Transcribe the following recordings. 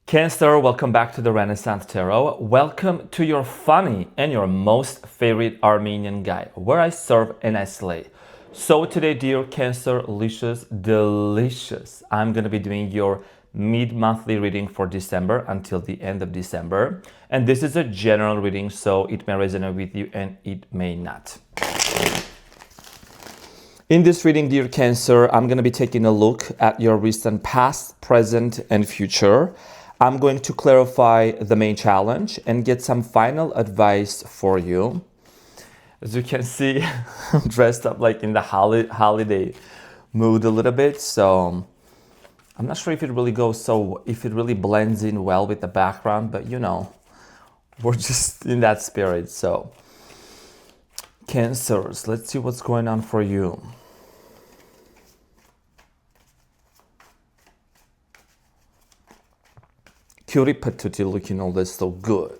Cancer, welcome back to the Renaissance Tarot. Welcome to your funny and your most favorite Armenian guy, where I serve and I slay. So today, dear Cancer, delicious, I'm going to be doing your mid-monthly reading for December until the end of December. And this is a general reading, so it may resonate with you and it may not. In this reading, dear Cancer, I'm going to be taking a look at your recent past, present, and future. I'm going to clarify the main challenge and get some final advice for you. As you can see, I'm dressed up like in the holiday mood a little bit, so I'm not sure if it really if it really blends in well with the background, but you know, we're just in that spirit. So, Cancers, let's see what's going on for you. Cutie patootie looking all this so good.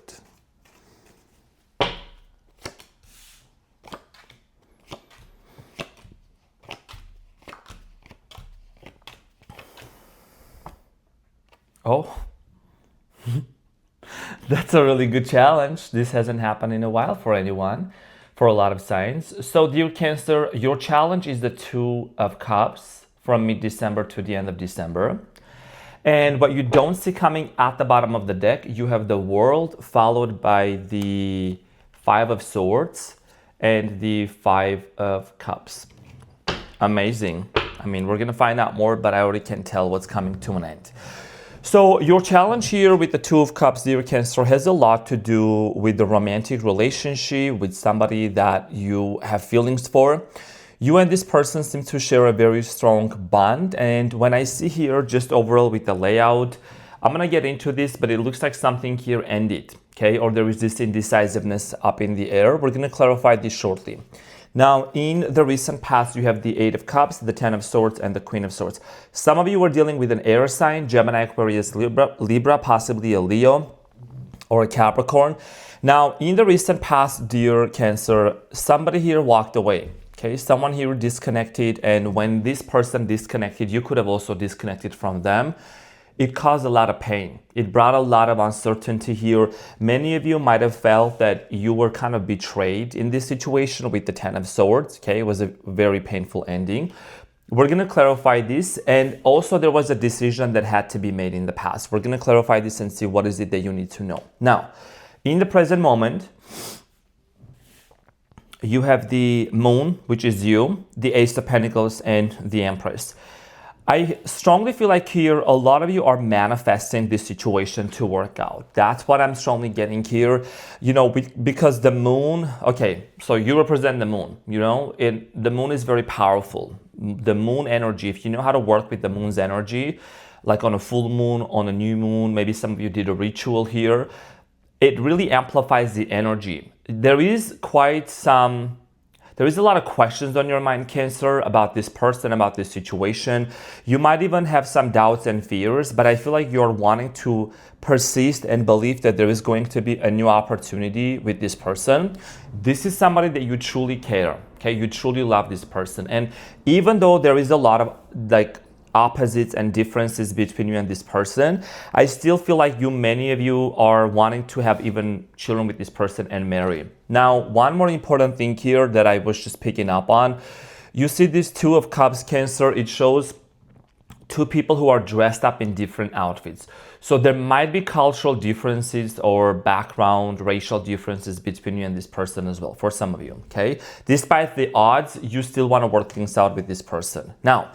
Oh, that's a really good challenge. This hasn't happened in a while for anyone, for a lot of signs. So dear Cancer, your challenge is the Two of Cups from mid-December to the end of December. And what you don't see coming at the bottom of the deck, you have the World followed by the Five of Swords and the Five of Cups. Amazing. I mean, we're going to find out more, but I already can tell what's coming to an end. So your challenge here with the Two of Cups, dear Cancer, has a lot to do with the romantic relationship with somebody that you have feelings for. You and this person seem to share a very strong bond. And when I see here, just overall with the layout, I'm going to get into this, but it looks like something here ended, okay? Or there is this indecisiveness up in the air. We're going to clarify this shortly. Now, in the recent past, you have the Eight of Cups, the Ten of Swords, and the Queen of Swords. Some of you were dealing with an air sign, Gemini, Aquarius, Libra, possibly a Leo or a Capricorn. Now, in the recent past, dear Cancer, somebody here walked away. Okay, someone here disconnected, and when this person disconnected, you could have also disconnected from them. It caused a lot of pain. It brought a lot of uncertainty here. Many of you might have felt that you were kind of betrayed in this situation with the Ten of Swords. Okay, it was a very painful ending. We're going to clarify this, and also there was a decision that had to be made in the past. We're going to clarify this and see what is it that you need to know. Now, in the present moment, you have the Moon, which is you, the Ace of Pentacles, and the Empress. I strongly feel like here, a lot of you are manifesting this situation to work out. That's what I'm strongly getting here, you know, because the Moon, okay, so you represent the Moon, you know, the Moon is very powerful. The Moon energy, if you know how to work with the Moon's energy, like on a full moon, on a new moon, maybe some of you did a ritual here, it really amplifies the energy. There is a lot of questions on your mind, Cancer, about this person, about this situation. You might even have some doubts and fears, but I feel like you're wanting to persist and believe that there is going to be a new opportunity with this person. This is somebody that you truly care, okay? You truly love this person. And even though there is a lot of opposites and differences between you and this person, I still feel like many of you are wanting to have even children with this person and marry. Now, one more important thing here that I was just picking up on, you see this Two of Cups, Cancer, it shows two people who are dressed up in different outfits. So there might be cultural differences or background, racial differences between you and this person as well, for some of you, okay? Despite the odds, you still want to work things out with this person. Now,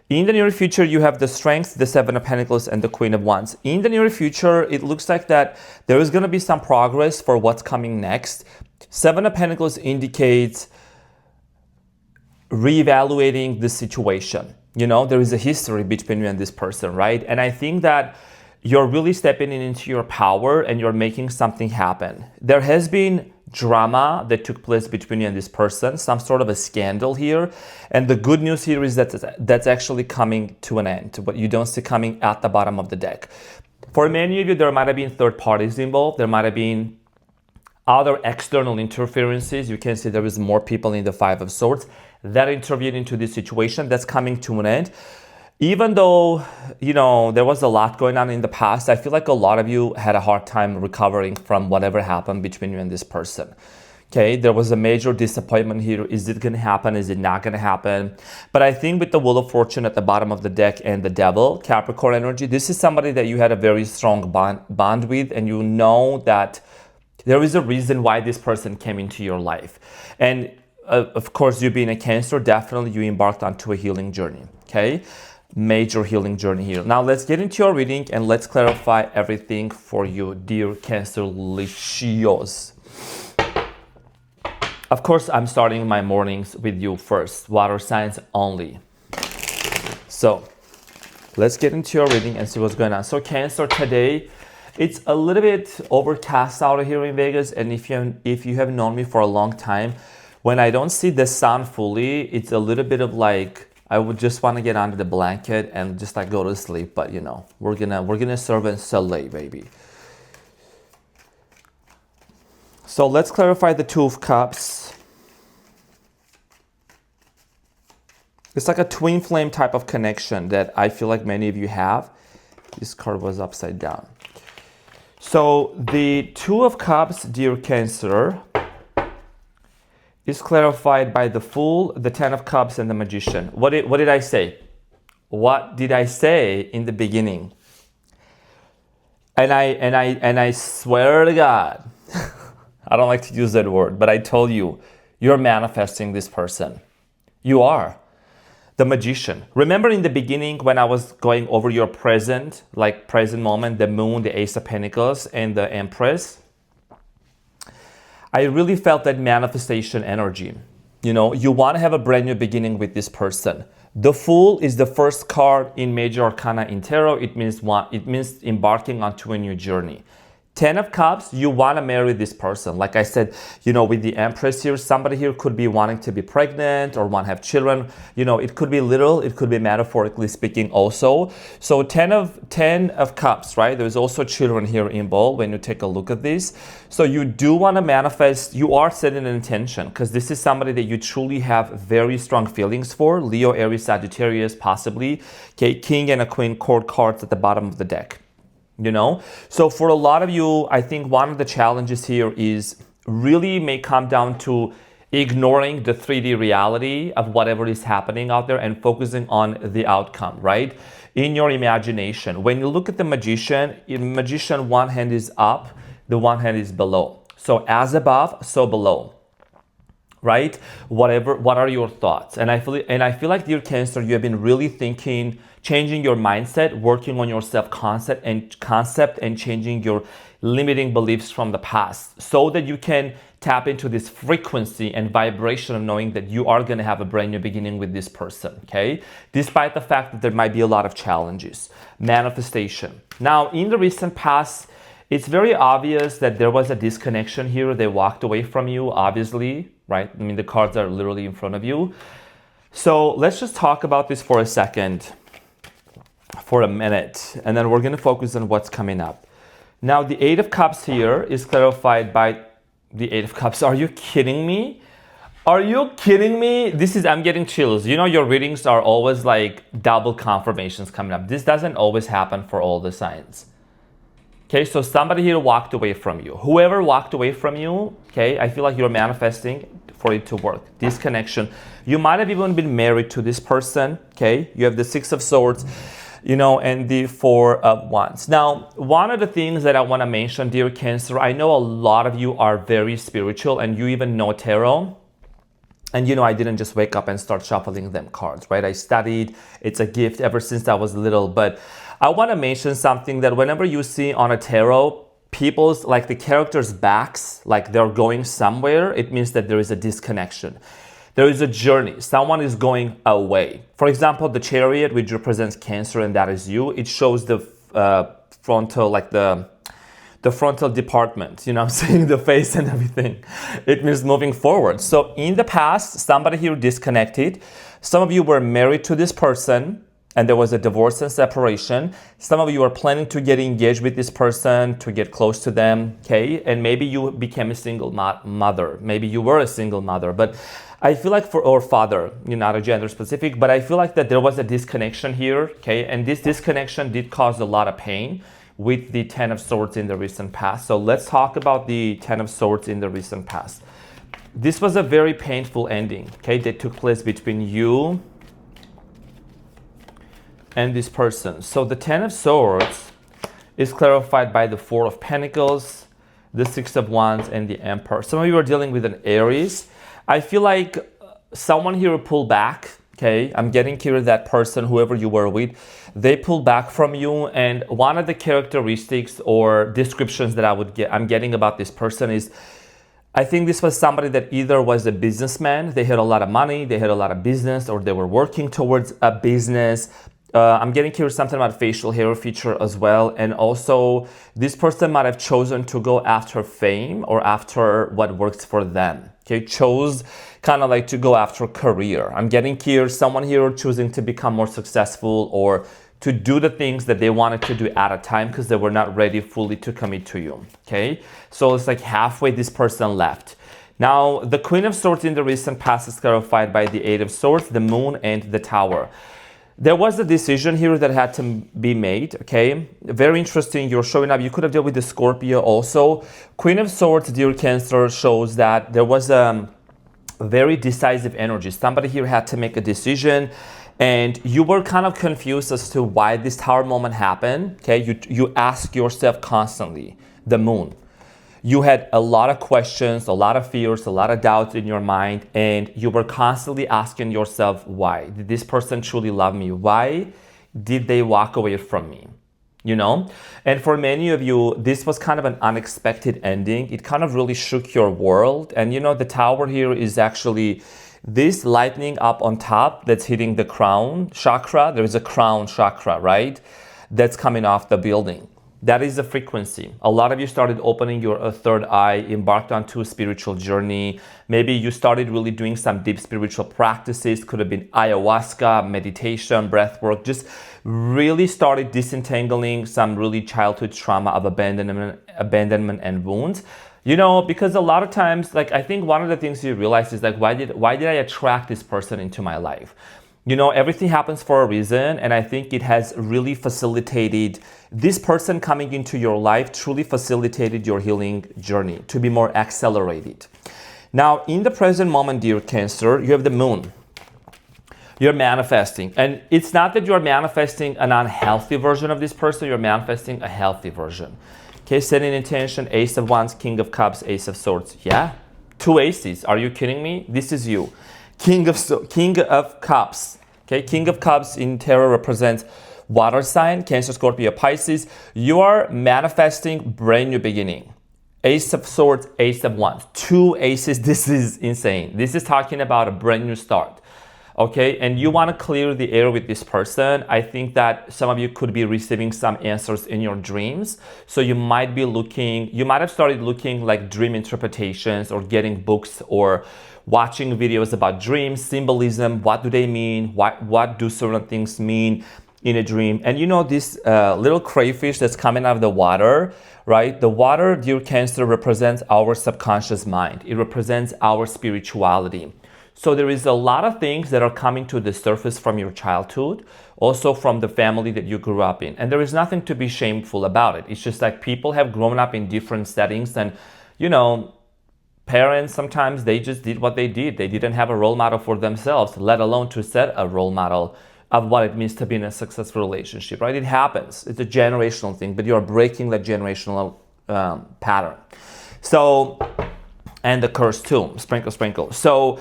in the near future, you have the Strength, the Seven of Pentacles, and the Queen of Wands. In the near future, it looks like that there is going to be some progress for what's coming next. Seven of Pentacles indicates reevaluating the situation. You know, there is a history between you and this person, right? And I think that you're really stepping into your power and you're making something happen. There has been drama that took place between you and this person, some sort of a scandal here. And the good news here is that that's actually coming to an end, but you don't see coming at the bottom of the deck. For many of you, there might have been third parties involved. There might have been other external interferences. You can see there is more people in the Five of Swords that intervened into this situation. That's coming to an end. Even though, there was a lot going on in the past, I feel like a lot of you had a hard time recovering from whatever happened between you and this person. Okay, there was a major disappointment here. Is it going to happen? Is it not going to happen? But I think with the Wheel of Fortune at the bottom of the deck and the Devil, Capricorn energy, this is somebody that you had a very strong bond with, and you know that there is a reason why this person came into your life. And of course, you being a Cancer, definitely you embarked onto a healing journey, okay? Major healing journey here. Now let's get into your reading and let's clarify everything for you, dear Cancer Licious. Of course, I'm starting my mornings with you first, water signs only. So let's get into your reading and see what's going on. So Cancer, today, it's a little bit overcast out here in Vegas, and if you have known me for a long time, when I don't see the sun fully, it's a little bit of like, I would just want to get under the blanket and just like go to sleep. But we're gonna serve and soleil, baby. So let's clarify the Two of Cups. It's like a twin flame type of connection that I feel like many of you have. This card was upside down. So the Two of Cups, dear Cancer, is clarified by the Fool, the Ten of Cups, and the Magician. What did I say? What did I say in the beginning? And I swear to God, I don't like to use that word, but I told you, you're manifesting this person. You are. The Magician. Remember in the beginning when I was going over your present moment, the Moon, the Ace of Pentacles, and the Empress? I really felt that manifestation energy. You want to have a brand new beginning with this person. The Fool is the first card in Major Arcana in Tarot. It means embarking onto a new journey. Ten of Cups, you want to marry this person. Like I said, with the Empress here, somebody here could be wanting to be pregnant or want to have children. It could be literal, it could be metaphorically speaking also. So 10 of Cups, right? There's also children here involved when you take a look at this. So you do want to manifest, you are setting an intention because this is somebody that you truly have very strong feelings for. Leo, Aries, Sagittarius, possibly. Okay, King and a Queen court cards at the bottom of the deck. So for a lot of you, I think one of the challenges here is really may come down to ignoring the 3D reality of whatever is happening out there and focusing on the outcome, right? In your imagination. When you look at the Magician, one hand is up, the one hand is below. So as above, so below. Right? What are your thoughts? And I feel like, dear Cancer, you have been really thinking, changing your mindset, working on your self-concept and changing your limiting beliefs from the past so that you can tap into this frequency and vibration of knowing that you are going to have a brand new beginning with this person, okay? Despite the fact that there might be a lot of challenges. Manifestation. Now, in the recent past, it's very obvious that there was a disconnection here. They walked away from you, obviously, right? I mean, the cards are literally in front of you. So let's just talk about this for a second, for a minute, and then we're going to focus on what's coming up. Now, the Eight of Cups here is clarified by the Eight of Cups. Are you kidding me? Are you kidding me? I'm getting chills. Your readings are always like double confirmations coming up. This doesn't always happen for all the signs. Okay, so somebody here walked away from you. Whoever walked away from you, okay, I feel like you're manifesting for it to work. Disconnection. You might have even been married to this person, okay? You have the Six of Swords, and the Four of Wands. Now, one of the things that I want to mention, dear Cancer, I know a lot of you are very spiritual and you even know tarot. And I didn't just wake up and start shuffling them cards, right? I studied. It's a gift ever since I was little. But I want to mention something that whenever you see on a tarot, people's, like the characters' backs, like they're going somewhere, it means that there is a disconnection. There is a journey. Someone is going away. For example, the Chariot, which represents Cancer, and that is you, it shows the frontal, like the frontal department, I'm saying, the face and everything. It means moving forward. So in the past, somebody here disconnected. Some of you were married to this person, and there was a divorce and separation. Some of you are planning to get engaged with this person, to get close to them, okay? And maybe you became a single mother. Maybe you were a single mother, but I feel like or father, you're not a gender specific, but I feel like that there was a disconnection here, okay? And this disconnection did cause a lot of pain with the Ten of Swords in the recent past. So let's talk about the Ten of Swords in the recent past. This was a very painful ending, okay, that took place between you and this person. So the Ten of Swords is clarified by the Four of Pentacles, the Six of Wands, and the Emperor. Some of you are dealing with an Aries. I feel like someone here will pull back, okay? I'm getting here that person, whoever you were with, they pull back from you. And one of the characteristics or descriptions that I'm getting about this person is, I think this was somebody that either was a businessman, they had a lot of money, they had a lot of business, or they were working towards a business. I'm getting curious something about facial hair feature as well. And also this person might have chosen to go after fame or after what works for them. Okay, chose kind of like to go after career. I'm getting curious someone here choosing to become more successful or to do the things that they wanted to do at a time because they were not ready fully to commit to you. Okay, so it's like halfway this person left. Now, the Queen of Swords in the recent past is clarified by the Eight of Swords, the Moon, and the Tower. There was a decision here that had to be made, okay? Very interesting, you're showing up. You could have dealt with the Scorpio also. Queen of Swords, dear Cancer, shows that there was a very decisive energy. Somebody here had to make a decision and you were kind of confused as to why this Tower moment happened, okay? You ask yourself constantly, the Moon. You had a lot of questions, a lot of fears, a lot of doubts in your mind, and you were constantly asking yourself, why? Did this person truly love me? Why did they walk away from me? You know? And for many of you, this was kind of an unexpected ending. It kind of really shook your world. And you know, the Tower here is actually this lightning up on top that's hitting the crown chakra. There is a crown chakra, right? That's coming off the building. That is the frequency. A lot of you started opening your third eye, embarked onto a spiritual journey. Maybe you started really doing some deep spiritual practices. Could have been ayahuasca, meditation, breath work. Just really started disentangling some really childhood trauma of abandonment and wounds. You know, because a lot of times, like I think one of the things you realize is like, why did I attract this person into my life? You know, everything happens for a reason, and I think it has really facilitated, this person coming into your life truly facilitated your healing journey to be more accelerated. Now, in the present moment, dear Cancer, you have the Moon. You're manifesting, and it's not that you're manifesting an unhealthy version of this person, you're manifesting a healthy version. Okay, setting intention, Ace of Wands, King of Cups, Ace of Swords. Yeah, two aces. Are you kidding me? This is you. King of Cups. Okay, King of Cups in tarot represents water sign, Cancer, Scorpio, Pisces. You are manifesting brand new beginning. Ace of Swords, Ace of Wands. Two aces. This is insane. This is talking about a brand new start. Okay, and you want to clear the air with this person. I think that some of you could be receiving some answers in your dreams. So you might have started looking like dream interpretations or getting books or watching videos about dreams, symbolism, what do they mean, what do certain things mean in a dream. And you know this little crayfish that's coming out of the water, right? The water, dear Cancer, represents our subconscious mind. It represents our spirituality. So there is a lot of things that are coming to the surface from your childhood, also from the family that you grew up in. And there is nothing to be shameful about it. It's just like people have grown up in different settings, and you know, parents, sometimes they just did what they did. They didn't have a role model for themselves, let alone to set a role model of what it means to be in a successful relationship, right? It happens. It's a generational thing, but you're breaking that generational pattern. So, and the curse too, sprinkle, sprinkle. So,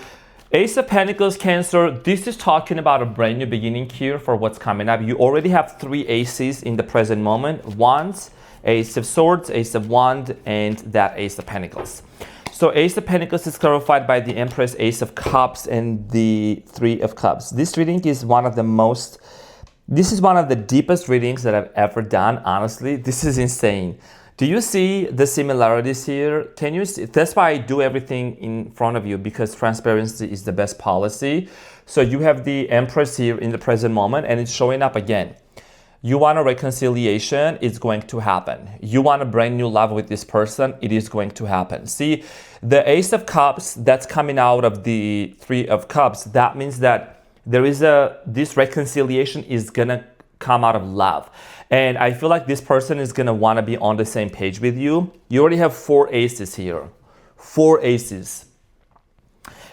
Ace of Pentacles, Cancer, this is talking about a brand new beginning here for what's coming up. You already have three aces in the present moment. Wands, Ace of Swords, Ace of Wands, and that Ace of Pentacles. So Ace of Pentacles is clarified by the Empress, Ace of Cups, and the Three of Cups. This reading is one of the deepest readings that I've ever done, honestly. This is insane. Do you see the similarities here? Can you see? That's why I do everything in front of you, because transparency is the best policy. So you have the Empress here in the present moment, and it's showing up again. You want a reconciliation, it's going to happen. You want a brand new love with this person, it is going to happen. See, the Ace of Cups that's coming out of the Three of Cups, that means that this reconciliation is gonna come out of love. And I feel like this person is gonna wanna be on the same page with you. You already have 4 aces here, 4 aces.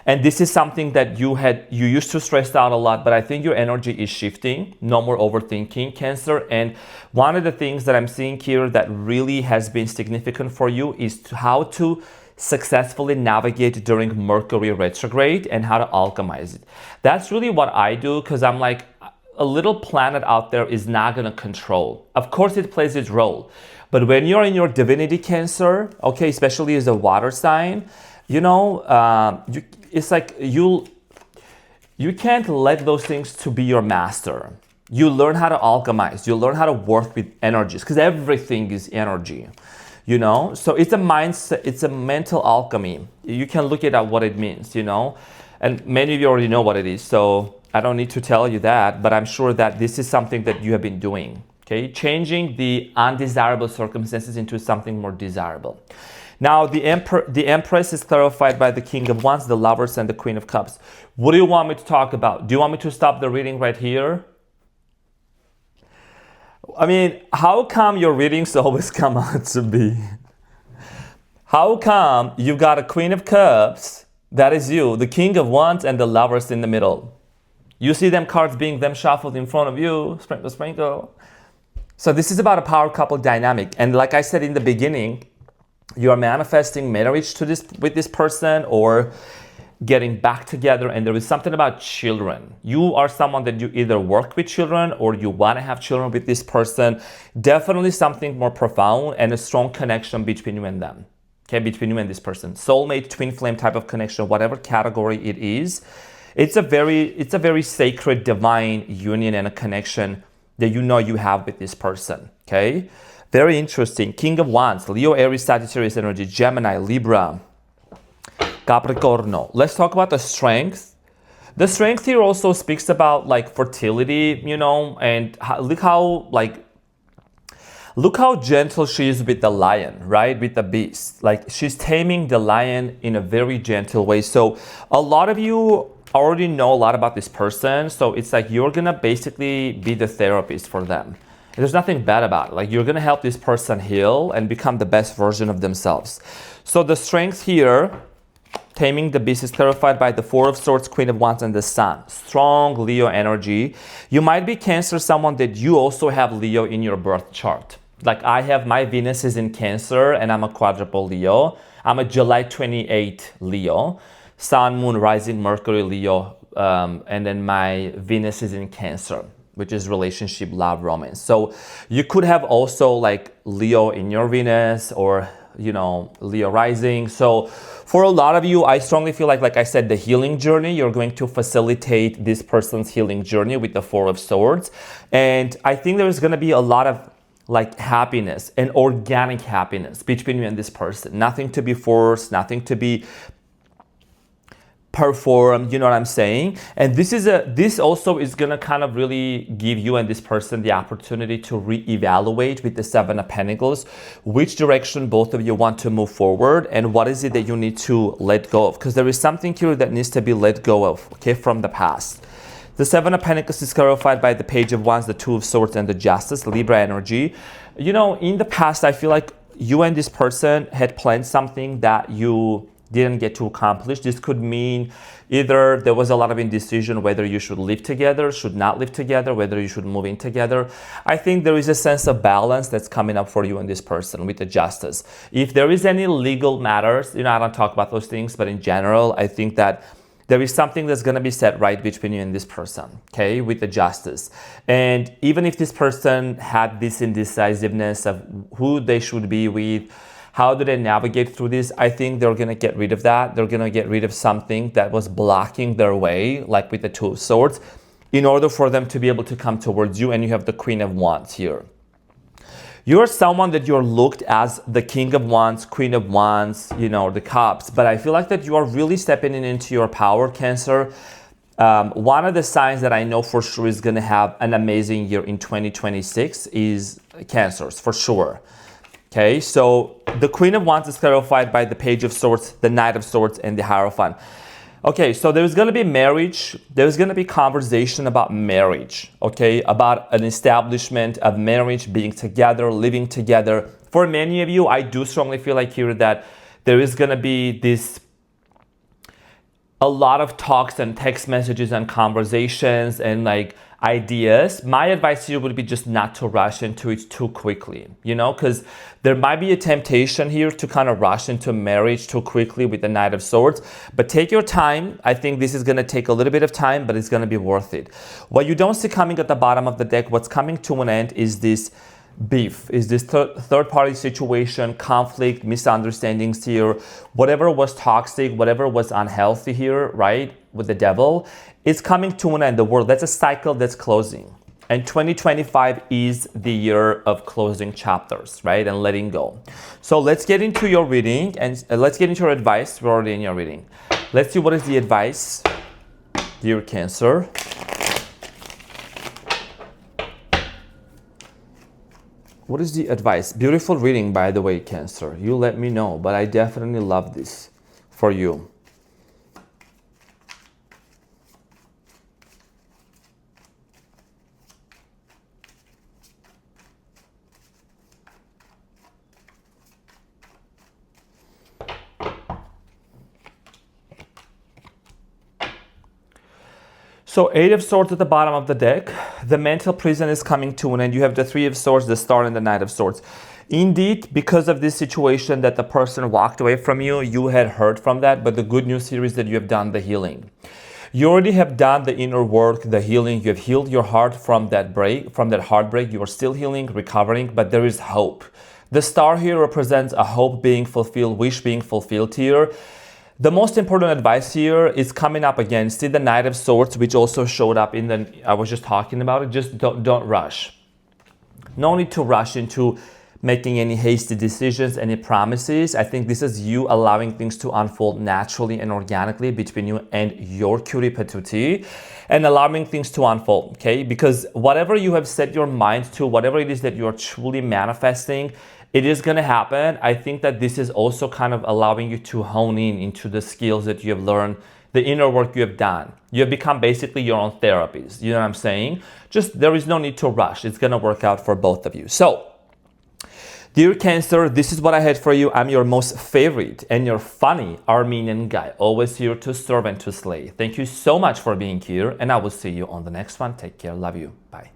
And this is something that you used to stress out a lot, but I think your energy is shifting. No more overthinking, Cancer. And one of the things that I'm seeing here that really has been significant for you is how to successfully navigate during Mercury retrograde and how to alchemize it. That's really what I do, because I'm like, a little planet out there is not going to control. Of course, it plays its role. But when you're in your divinity, Cancer, okay, especially as a water sign, you know, it's like you can't let those things to be your master. You learn how to alchemize. You learn how to work with energies, because everything is energy, you know. So it's a mindset. It's a mental alchemy. You can look at what it means, you know. And many of you already know what it is, so I don't need to tell you that. But I'm sure that this is something that you have been doing. Okay, changing the undesirable circumstances into something more desirable. Now, the Empress is clarified by the King of Wands, the Lovers, and the Queen of Cups. What do you want me to talk about? Do you want me to stop the reading right here? I mean, how come your readings always come out to be? How come you got a Queen of Cups, that is you, the King of Wands, and the Lovers in the middle? You see them cards being shuffled in front of you, sprinkle, sprinkle. So this is about a power couple dynamic. And like I said in the beginning, you are manifesting marriage with this person, or getting back together, and there is something about children. You are someone that you either work with children or you want to have children with this person. Definitely something more profound and a strong connection between you and them. Okay, between you and this person. Soulmate, twin flame type of connection, whatever category it is. It's a very sacred, divine union and a connection that you know you have with this person. Okay? Very interesting. King of Wands, Leo, Aries, Sagittarius energy, Gemini, Libra, Capricorno. Let's talk about the strength. The strength here also speaks about like fertility, you know, and look how gentle she is with the lion, right? With the beast. Like she's taming the lion in a very gentle way. So a lot of you already know a lot about this person. So it's like you're gonna basically be the therapist for them. There's nothing bad about it. Like you're gonna help this person heal and become the best version of themselves. So the strength here, taming the beast, is clarified by the Four of Swords, Queen of Wands, and the Sun. Strong Leo energy. You might be Cancer, someone that you also have Leo in your birth chart. Like I have, my Venus is in Cancer and I'm a quadruple Leo. I'm a July 28 Leo. Sun, Moon, Rising, Mercury, Leo. And then my Venus is in Cancer, which is relationship, love, romance. So you could have also like Leo in your Venus, or, you know, Leo rising. So for a lot of you, I strongly feel like I said, the healing journey, you're going to facilitate this person's healing journey with the Four of Swords. And I think there's going to be a lot of like happiness and organic happiness between you and this person. Nothing to be forced, nothing to be perform, you know what I'm saying? And this also is gonna kind of really give you and this person the opportunity to reevaluate with the Seven of Pentacles, which direction both of you want to move forward, and what is it that you need to let go of, because there is something here that needs to be let go of, okay, from the past. The Seven of Pentacles is clarified by the Page of Wands, the Two of Swords, and the Justice, Libra energy. You know, in the past, I feel like you and this person had planned something that you didn't get to accomplish. This could mean either there was a lot of indecision whether you should live together, should not live together, whether you should move in together. I think there is a sense of balance that's coming up for you and this person with the Justice. If there is any legal matters, you know, I don't talk about those things, but in general, I think that there is something that's going to be set right between you and this person, okay, with the Justice. And even if this person had this indecisiveness of who they should be with, how do they navigate through this? I think they're going to get rid of that. They're going to get rid of something that was blocking their way, like with the Two of Swords, in order for them to be able to come towards you. And you have the Queen of Wands here. You're someone that you're looked as the king of wands, queen of wands, you know, the cups. But I feel like that you are really stepping into your power, Cancer. One of the signs that I know for sure is going to have an amazing year in 2026 is Cancers, for sure. Okay, so the Queen of Wands is clarified by the Page of Swords, the Knight of Swords, and the Hierophant. Okay, so there's going to be marriage. There's going to be conversation about marriage, okay, about an establishment of marriage, being together, living together. For many of you, I do strongly feel like here that there is going to be a lot of talks and text messages and conversations and like ideas. My advice here would be just not to rush into it too quickly, you know, because there might be a temptation here to kind of rush into marriage too quickly with the Knight of Swords. But take your time. I think this is going to take a little bit of time, but it's going to be worth it. What you don't see coming at the bottom of the deck, what's coming to an end is this beef, is this third-party situation, conflict, misunderstandings here, whatever was toxic, whatever was unhealthy here, right, with the devil, it's coming to an end. The world, that's a cycle that's closing. And 2025 is the year of closing chapters, right, and letting go. So let's get into your reading, and let's get into your advice. We're already in your reading. Let's see what is the advice, dear Cancer. What is the advice? Beautiful reading, by the way, Cancer. You let me know, but I definitely love this for you. So 8 of Swords at the bottom of the deck. The mental prison is coming to an end. You have the 3 of Swords, the Star, and the Knight of Swords. Indeed, because of this situation that the person walked away from you, you had heard from that. But the good news here is that you have done the healing. You already have done the inner work, the healing. You have healed your heart from that heartbreak. You are still healing, recovering, but there is hope. The Star here represents a hope being fulfilled, wish being fulfilled here. The most important advice here is coming up again. See the Knight of Swords, which also showed up I was just talking about it. Just don't rush. No need to rush into making any hasty decisions, any promises. I think this is you allowing things to unfold naturally and organically between you and your cutie patootie, and allowing things to unfold, okay? Because whatever you have set your mind to, whatever it is that you're truly manifesting, it is going to happen. I think that this is also kind of allowing you to hone in into the skills that you have learned, the inner work you have done. You have become basically your own therapist. You know what I'm saying? Just there is no need to rush. It's going to work out for both of you. So, dear Cancer, this is what I had for you. I'm your most favorite and your funny Armenian guy, always here to serve and to slay. Thank you so much for being here, and I will see you on the next one. Take care. Love you. Bye.